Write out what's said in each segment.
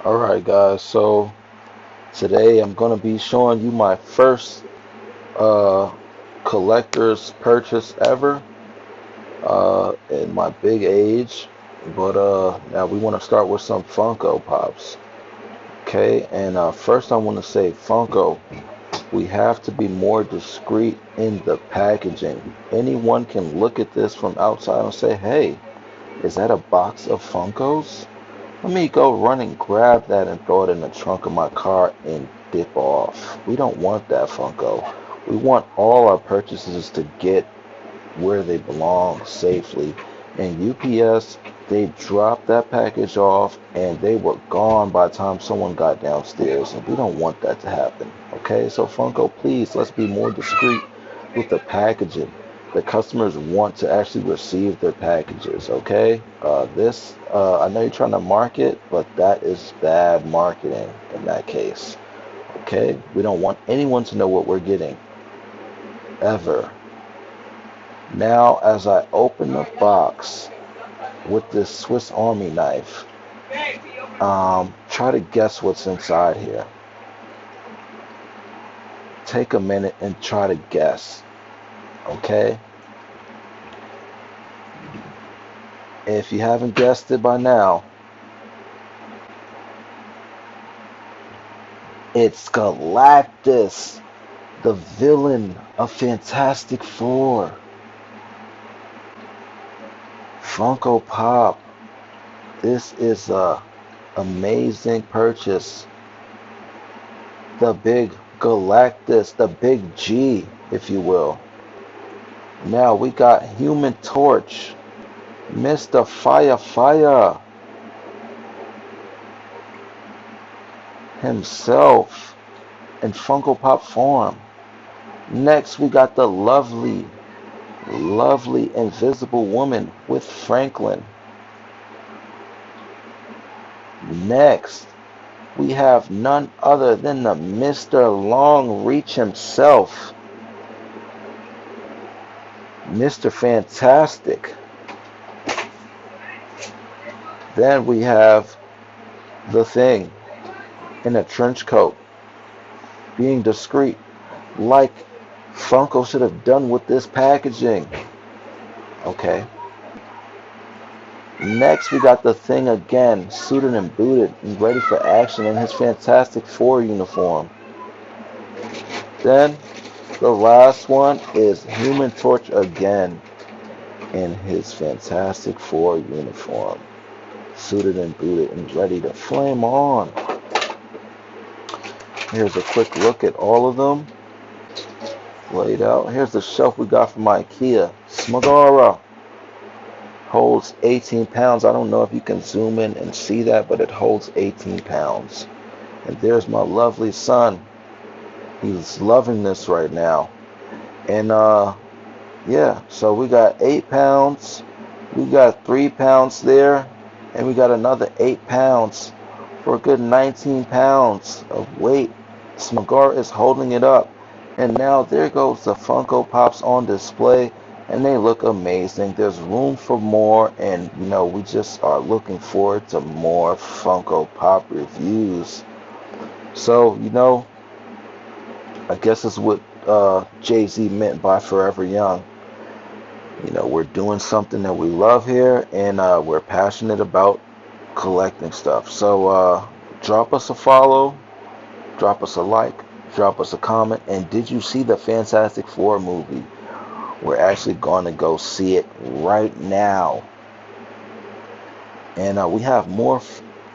Alright guys, so today I'm going to be showing you my first uh, collector's purchase ever in my big age. But now we want to start with some Funko Pops. Okay, and first I want to say Funko, we have to be more discreet in the packaging. Anyone can look at this from outside and say, hey, is that a box of Funkos? Let me go run and grab that and throw it in the trunk of my car and dip off. We don't want that, Funko. We want all our purchases to get where they belong safely. And UPS, they dropped that package off and they were gone by the time someone got downstairs. And we don't want that to happen. Okay, so Funko, please, let's be more discreet with the packaging. The customers want to actually receive their packages. Okay, I know you're trying to market, but that is bad marketing in that case. Okay, we don't want anyone to know what we're getting ever. Now, as I open the box with this Swiss Army knife, try to guess what's inside here. Take a minute and try to guess. Okay, if you haven't guessed it by now, it's Galactus, the villain of Fantastic Four. Funko Pop. This is a amazing purchase. The big Galactus, the big G, if you will. Now we got Human Torch, Mr. Fire himself in Funko Pop form. Next we got the lovely Invisible Woman with Franklin. Next we have none other than the Mr. Long Reach himself, Mr. Fantastic. Then we have the Thing in a trench coat, being discreet, like Funko should have done with this packaging. Okay. Next, we got the Thing again, suited and booted and ready for action in his Fantastic Four uniform. Then, the last one is Human Torch again in his Fantastic Four uniform, suited and booted and ready to flame on. Here's a quick look at all of them laid out. Here's the shelf we got from IKEA. Smagara holds 18 pounds. I don't know if you can zoom in and see that, but it holds 18 pounds. And there's my lovely son. He's loving this right now. And yeah, so we got 8 pounds. We got 3 pounds there. And we got another 8 pounds for a good 19 pounds of weight. Smagar is holding it up. And now there goes the Funko Pops on display, and they look amazing. There's room for more, and we just are looking forward to more Funko Pop reviews. So, I guess it's what Jay-Z meant by Forever Young. We're doing something that we love here, and we're passionate about collecting stuff. So, drop us a follow, drop us a like, drop us a comment. And did you see the Fantastic Four movie? We're actually going to go see it right now. And we have more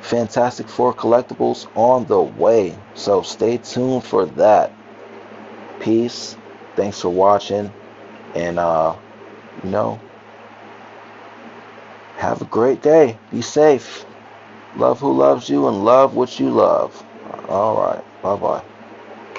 Fantastic Four collectibles on the way. So stay tuned for that. Peace. Thanks for watching. And, have a great day. Be safe. Love who loves you and love what you love. All right. Bye-bye.